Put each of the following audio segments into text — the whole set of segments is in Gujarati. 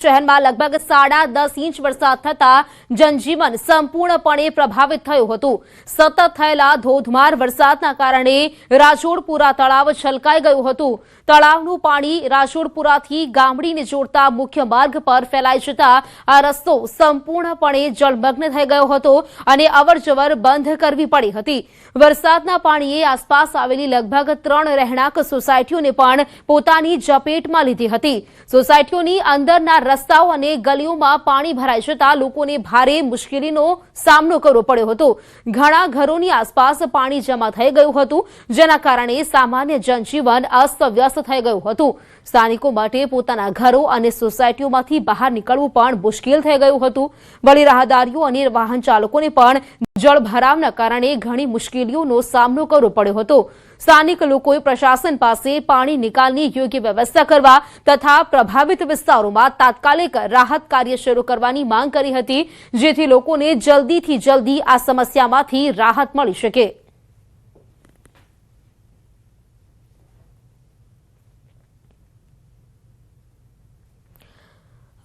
શહેરમાં લગભગ 10.5 ઇંચ વરસાદ થતા જનજીવન સંપૂર્ણપણે પ્રભાવિત થયું હતું। સતત થયેલા ધોધમાર વરસાદના કારણે રાજોડપુરા તળાવ છલકાઈ ગયું હતું। તળાવનું પાણી રાજોડપુરાથી ગામડીને જોડતા મુખ્ય માર્ગ પર ફેલાઈ જતા આ રસ્તો સંપૂર્ણપણે જળમગ્ન થઈ ગયો હતો અને અવરજવર બંધ કરવી પડી હતી। વરસાદના પાણીએ આસપાસ આવેલી લગભગ 3 રહેણાંક સોસાયટીઓને પણ પોતાની ઝપેટમાં લીધી હતી। સોસાયટીઓની અંદરના રસ્તાઓ અને ગલીઓમાં પાણી ભરાઈ જતા લોકોને ભારે મુશ્કેલીનો સામનો કરવો પડ્યો હતો। ઘણા ઘરોની આસપાસ પાણી જમા થઈ ગયું હતું, જેના કારણે સામાન્ય જનજીવન અસ્તવ્યસ્ત થઈ ગયું હતું। સ્થાનિકો માટે પોતાના ઘરો અને સોસાયટીઓમાંથી બહાર નીકળવું પણ મુશ્કેલ થઈ ગયું હતું। વળી રાહદારીઓ અને વાહન ચાલકોને પણ જળભરાવના કારણે ઘણી મુશ્કેલીઓનો સામનો કરવો પડ્યો હતો। સ્થાનિક લોકોએ પ્રશાસન પાસે પાણી નિકાલની યોગ્ય વ્યવસ્થા કરવા તથા પ્રભાવિત વિસ્તારોમાં તાત્કાલિક રાહત કાર્ય શરૂ કરવાની માંગ કરી હતી, જેથી લોકોને જલ્દીથી જલ્દી આ સમસ્યામાંથી રાહત મળી શકે।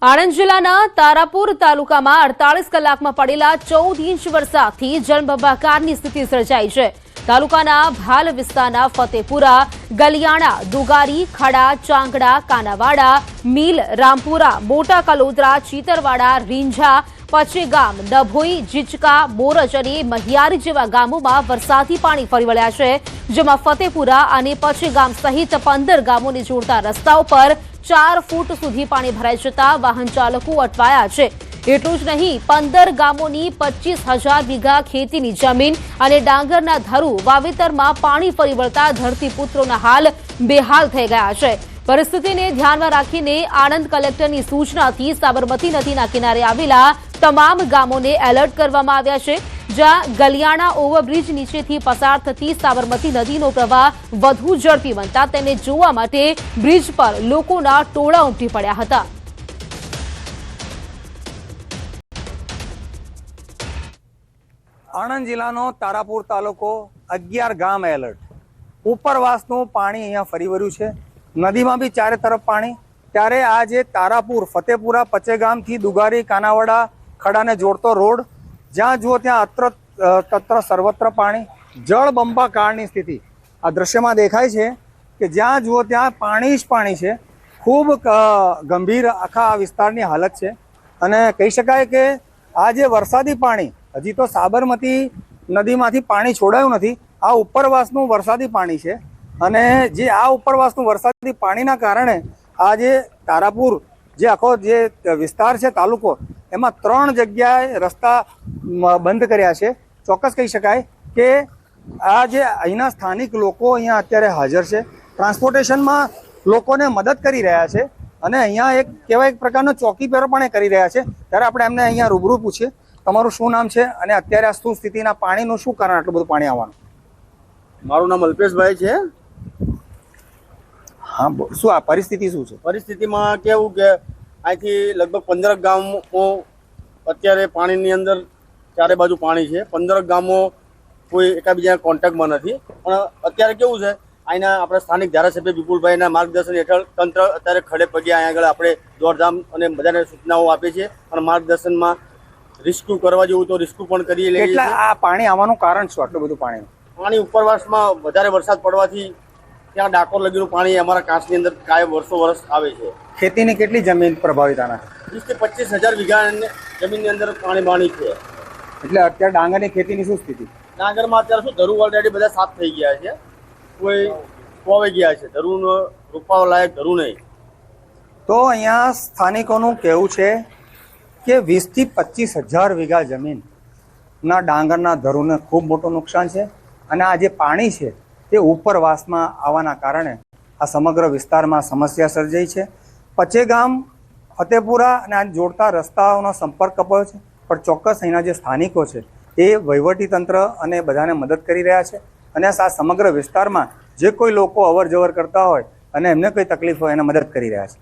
આણંદ જિલ્લાના તારાપુર તાલુકામાં 48 કલાકમાં પડેલા 14 ઇંચ વરસાદથી જળબંબાકારની સ્થિતિ સર્જાઈ છે। તાલુકાના ભાલ વિસ્તારના ફતેપુરા, ગલિયાણા, દુગારી, ખડા, ચાંગડા, કાનાવાડા, મીલ, રામપુરા, મોટા કલોદરા, ચીતરવાડા, રીંઝા, પચેગામ, ડભોઈ, જીચકા, બોરજ અને મહિયારી જેવા ગામોમાં વરસાદી પાણી ફરી વળ્યા છે, જેમાં ફતેપુરા અને પચેગામ સહિત 15 ગામોને જોડતા રસ્તાઓ પર 4 ફૂટ સુધી પાણી ભરાઈ જતા વાહન ચાલકો અટવાયા છે। એટલું જ નહીં, 15 ગામોની 25,000 વીઘા ખેતીની જમીન અને ડાંગરના ધરું વાવેતરમાં પાણી ફરી વળતા ધરતીપુત્રોના હાલ બેહાલ થઈ ગયા છે। પરિસ્થિતિને ધ્યાનમાં રાખીને આણંદ કલેક્ટરની સૂચનાથી સાબરમતી નદીના કિનારે આવેલા તમામ ગામોને એલર્ટ કરવામાં આવ્યા છે, જ્યાં ગલિયાણા ઓવરબ્રિજ નીચેથી પસાર થતી સાબરમતી નદીનો પ્રવાહ વધુ ઝડપી બનતા તેને જોવા માટે બ્રિજ પર લોકોના ટોળા ઉમટી પડ્યા હતા। આણંદ જિલ્લાનો તારાપુર તાલુકો 11 ગામ એલર્ટ। ઉપરવાસનું પાણી અહીંયા ફરી વળ્યું છે। નદીમાં બી ચારે તરફ પાણી। ત્યારે આ જે તારાપુર, ફતેપુરા, પચેગામથી દુગારી, કાનાવાડા, ખડાને જોડતો રોડ, જ્યાં જુઓ ત્યાં તત્ર સર્વત્ર પાણી, જળબંબાકારની સ્થિતિ આ દ્રશ્યમાં દેખાય છે કે જ્યાં જુઓ ત્યાં પાણી જ પાણી છે। ખૂબ ગંભીર આખા આ વિસ્તારની હાલત છે અને કહી શકાય કે આ જે વરસાદી પાણી હજી તો સાબરમતી નદીમાંથી પાણી છોડાયું નથી, આ ઉપરવાસનું વરસાદી પાણી છે અને જે આ ઉપરવાસનું વરસાદી પાણીના કારણે આ જે તારાપુર જે આખો જે વિસ્તાર છે તાલુકો, એમાં 3 જગ્યાએ રસ્તા બંધ કર્યા છે। ચોક્કસ કહી શકાય કે આ જે અહીંના સ્થાનિક લોકો અહીંયા અત્યારે હાજર છે, ટ્રાન્સપોર્ટેશનમાં લોકોને મદદ કરી રહ્યા છે અને અહીંયા એક કહેવાય એક પ્રકારનો ચોકી પહેરો પણ કરી રહ્યા છે। ત્યારે આપણે એમને અહીંયા રૂબરૂ પૂછીએ, તમારું શું નામ છે અને અત્યારે આ શું સ્થિતિના પાણીનું શું કારણ આટલું બધું પાણી આવવાનું? મારું નામ અલ્પેશભાઈ છે। હા, શું આ પરિસ્થિતિ શું છે? પરિસ્થિતિમાં કેવું કે અહીંથી લગભગ 15 ગામો અત્યારે પાણીની અંદર ચારે બાજુ પાણી છે। 15 ગામો કોઈ એકાબીજાના કોન્ટેક્ટમાં નથી, પણ અત્યારે કેવું છે અહીંના આપણે સ્થાનિક ધારાસભ્ય વિપુલભાઈના માર્ગદર્શન હેઠળ તંત્ર અત્યારે ખડે પગે અહીં આગળ આપણે દોડધામ અને બધાને સૂચનાઓ આપે છે અને માર્ગદર્શનમાં રિસ્ક્યુ કરવા જેવું તો રિસ્ક્યુ પણ કરી લઈએ છીએ। આ પાણી આવવાનું કારણ શું આટલું બધું પાણી? પાણી ઉપરવાસમાં વધારે વરસાદ પડવાથી ત્યાં ડાકોર લગીનું પાણી અમારા કાંસની અંદર કાયમ વર્ષો વર્ષ આવે છે। ખેતીની કેટલી જમીન પ્રભાવિત આના? 20 થી 25,000 વીઘા જમીનની અંદર પાણી છે। એટલે અત્યારે ડાંગરની ખેતીની શું સ્થિતિ? ડાંગરમાં અત્યારે શું ધરું ઓલરેડી બધા સાફ થઈ ગયા છે, કોઈ ખોવાઈ ગયા છે, ધરું રોપવા લાયક ધરું નહીં। તો અહીંયા સ્થાનિકોનું કહેવું છે કે 20 થી 25,000 વીઘા જમીનના ડાંગરના ધરુને ખૂબ મોટું નુકસાન છે અને આ જે પાણી છે તે ઉપરવાસમાં આવવાના કારણે આ સમગ્ર વિસ્તારમાં સમસ્યા સર્જાઈ છે। પચેગામ, ફતેપુરા અને આ જોડતા રસ્તાઓનો સંપર્ક કપાયો છે, પણ ચોક્કસ અહીંના જે સ્થાનિકો છે એ વહીવટીતંત્ર અને બધાને મદદ કરી રહ્યા છે અને આ સમગ્ર વિસ્તારમાં જે કોઈ લોકો અવર જવર કરતા હોય અને એમને કોઈ તકલીફ હોય એને મદદ કરી રહ્યા છે।